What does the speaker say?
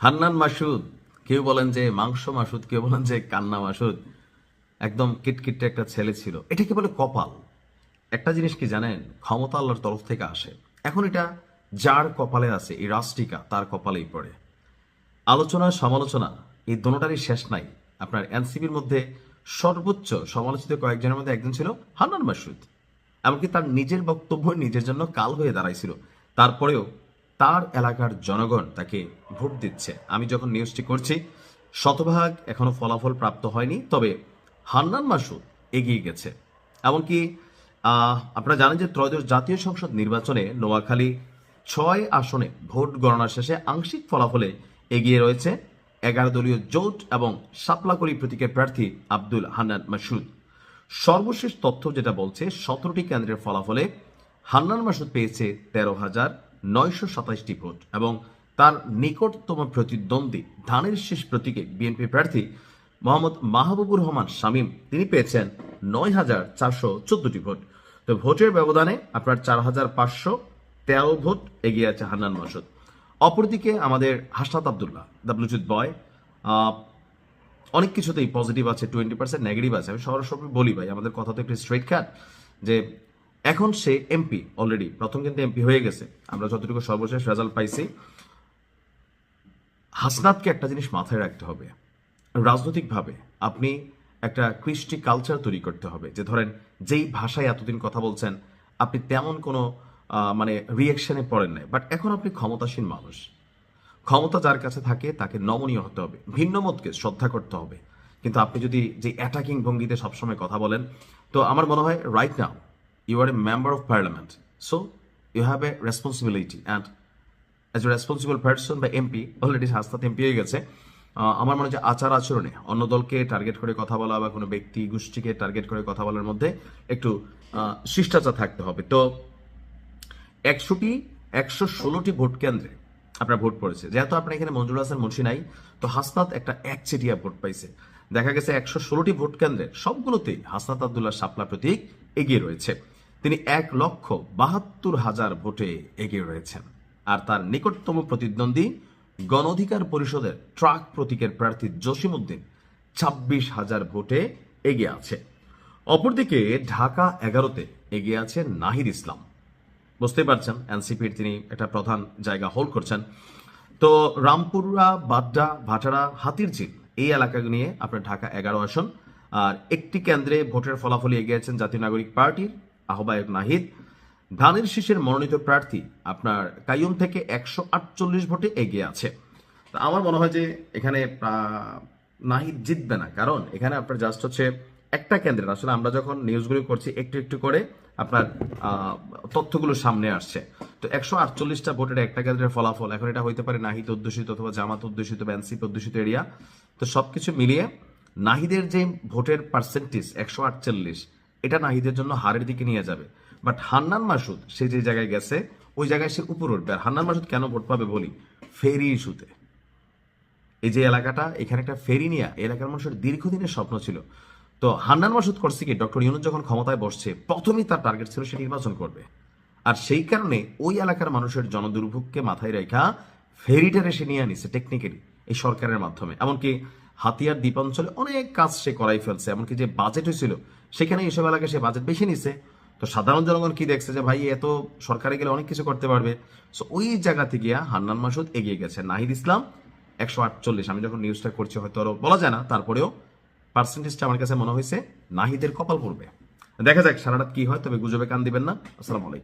হান্নান মাসুদ, কেউ বলেন যে মাংস মাসুদ, কেউ বলেন যে কান্না মাসুদ, একদম কিটকিটে একটা ছেলে ছিল। এটাকে বলে কপাল। একটা জিনিস কি জানেন, ক্ষমতা আল্লাহর তরফ থেকে আসে। এখন এটা যার কপালে আছে, এই রাষ্ট্রিকা তার কপালেই পড়ে। আলোচনা সমালোচনা এই দোনোটারই শেষ নাই। আপনার এনসিপির মধ্যে সর্বোচ্চ সমালোচিত কয়েকজনের মধ্যে একজন ছিল হান্নান মাসুদ। এমনকি তার নিজের বক্তব্য নিজের জন্য কাল হয়ে দাঁড়াইছিল। তারপরেও তার এলাকার জনগণ তাকে ভোট দিচ্ছে। আমি যখন নিউজটি করছি, শতভাগ এখনো ফলাফল প্রাপ্ত হয়নি, তবে হান্নান মাসুদ এগিয়ে গেছে। এমনকি আপনারা জানেন যে ত্রয়োদশ জাতীয় সংসদ নির্বাচনে নোয়াখালী 6 আসনে ভোট গণনা শেষে আংশিক ফলাফলে এগিয়ে রয়েছে 11 দলীয় জোট এবং শাপলাকলি প্রতীকের প্রার্থী আব্দুল হান্নান মাসুদ। সর্বশেষ তথ্য যেটা বলছে, 17টি কেন্দ্রের ফলাফলে হান্নান মাসুদ পেয়েছে 13,927টি ভোট এবং তার নিকটতম প্রতিদ্বন্দ্বী ধানের শীষ প্রতীকে বিএনপি প্রার্থী মোহাম্মদ মাহবুবুর রহমান শামীম, তিনি পেয়েছেন 9,414টি ভোট। তো ভোটের ব্যবধানে আপনার 4,513 ভোট এগিয়ে আছে হান্নান মাসুদ। অপরদিকে আমাদের হাসনাত আব্দুল্লাহ, দ্য ব্লুটুথ বয়, অনেক কিছুতেই পজিটিভ আছে, 20% নেগেটিভ আছে। আমি সরাসরি বলি ভাই, আমাদের কথা তো একটু স্ট্রেট কাট, যে এখন সে এমপি অলরেডি, প্রথম কিন্তু এমপি হয়ে গেছে। আমরা যতটুকু সর্বশেষ রেজাল্ট পাইছি। হাসনাতকে একটা জিনিস মাথায় রাখতে হবে, রাজনৈতিকভাবে আপনি একটা কৃষ্টি কালচার তৈরি করতে হবে, যে ধরেন যেই ভাষায় এতদিন কথা বলছেন আপনি তেমন কোনো মানে রিয়েকশনে পড়েন নাই, বাট এখন আপনি ক্ষমতাসীন মানুষ। ক্ষমতা যার কাছে থাকে তাকে নমনীয় হতে হবে, ভিন্ন মতকে শ্রদ্ধা করতে হবে। কিন্তু আপনি যদি যে অ্যাটাকিং ভঙ্গিতে সবসময় কথা বলেন, তো আমার মনে হয় right now you are a member of Parliament, so you have a responsibility, and as a responsible person বা এমপি, অলরেডি হাসনাত এমপি হয়ে গেছে। আমার মনে হয় যে আচার আচরণে অন্য দলকে টার্গেট করে কথা বলা বা কোনো ব্যক্তি গোষ্ঠীকে টার্গেট করে কথা বলার মধ্যে একটু শিষ্টাচার থাকতে হবে। তো 116টি ভোট কেন্দ্রে আপনার ভোট পড়েছে। যেহেতু আপনার এখানে মঞ্জুর হাসান মুন্সি নাই, তো হাসনাত একটা একচেটিয়া ভোট পাইছে। দেখা গেছে 116টি ভোট কেন্দ্রে সবগুলোতেই হাসনাত আব্দুল্লাহ শাপলা প্রতীক এগিয়ে রয়েছে। তিনি 1,72,000 ভোটে এগিয়ে রয়েছেন। আর তার নিকটতম প্রতিদ্বন্দ্বী গণ অধিকার পরিষদের ট্রাক প্রতীকের প্রার্থী জসিমউদ্দিন 26,000 ভোটে এগিয়ে আছে। অপরদিকে ঢাকা 11তে এগিয়ে আছে নাহিদ ইসলাম। বুঝতেই পারছেন এনসিপির তিনি একটা প্রধান জায়গা হোল্ড করছেন। তো রামপুরা, বাড্ডা, ভাটারা, হাতিরঝিল এই এলাকা নিয়ে আপনার ঢাকা 11 আসন। আর একটি কেন্দ্রে ভোটের ফলাফলে এগিয়ে আছেন জাতীয় নাগরিক পার্টির আহ্বায়ক নাহিদ। ধানের শীষের মনোনীত প্রার্থী আপনার কাইয়ুম থেকে 148 ভোটে এগিয়ে আছে। তো আমার মনে হয় যে এখানে নাহিদ জিতবে না, কারণ এখানে আপনার জাস্ট হচ্ছে একটা কেন্দ্রে, আসলে আমরা যখন নিউজগুলো করছি একটু একটু করে আপনার তথ্যগুলো সামনে আসছে। তো 148টা ভোটের একটা কেন্দ্রের ফলাফল, এখন এটা হইতে পারে নাহিদ অধ্যুষিত অথবা জামাত অধ্যুষিত বা এনসিপি অধ্যুষিত এরিয়া। তো সবকিছু মিলিয়ে নাহিদের যে ভোটের পার্সেন্টেজ 148, এটা নাহিদের জন্য হারের দিকে নিয়ে যাবে। বাট হান্নান মাসুদ সে যে জায়গায় গেছে ওই জায়গায় সে উপর উঠবে। আর হান্নান মাসুদ কেন ভোট পাবে বলি, ফেরি ইস্যুতে। এই যে এলাকাটা, এখানে একটা ফেরি নিয়ে এলাকার মানুষের দীর্ঘদিনের স্বপ্ন ছিল। তো হান্নান মাসুদ করছে কি, ডক্টর ইউনূস যখন ক্ষমতায় বসছে প্রথমেই তার টার্গেট ছিল সে নির্বাচন করবে। আর সেই কারণে ওই এলাকার মানুষের জনদুর্ভোগকে মাথায় রেখা ফেরিটারে সে নিয়ে আনিছে টেকনিক্যালি এই সরকারের মাধ্যমে। এমনকি হাতিয়ার দ্বীপাঞ্চলে অনেক কাজ সে করাই ফেলছে, এমনকি যে বাজেট হয়েছিল সেখানে এইসব এলাকায় সে বাজেট বেশি নিছে। তো সাধারণ জনগণ কি দেখছে যে ভাই এত সরকারে গেলে অনেক কিছু করতে পারবে। সো ওই জায়গা থেকে হান্নান মাসুদ এগিয়ে গেছে। নাহিদ ইসলাম 148, আমি যখন নিউজটা করছি হয়তো আরো বলা যায় না, তারপরেও পার্সেন্টেজটা আমার কাছে মনে হয়েছে নাহিদের কপাল পড়বে। দেখা যাক সারা রাত কি হয়, তবে গুজবে কান দিবেন না। আসসালামু আলাইকুম।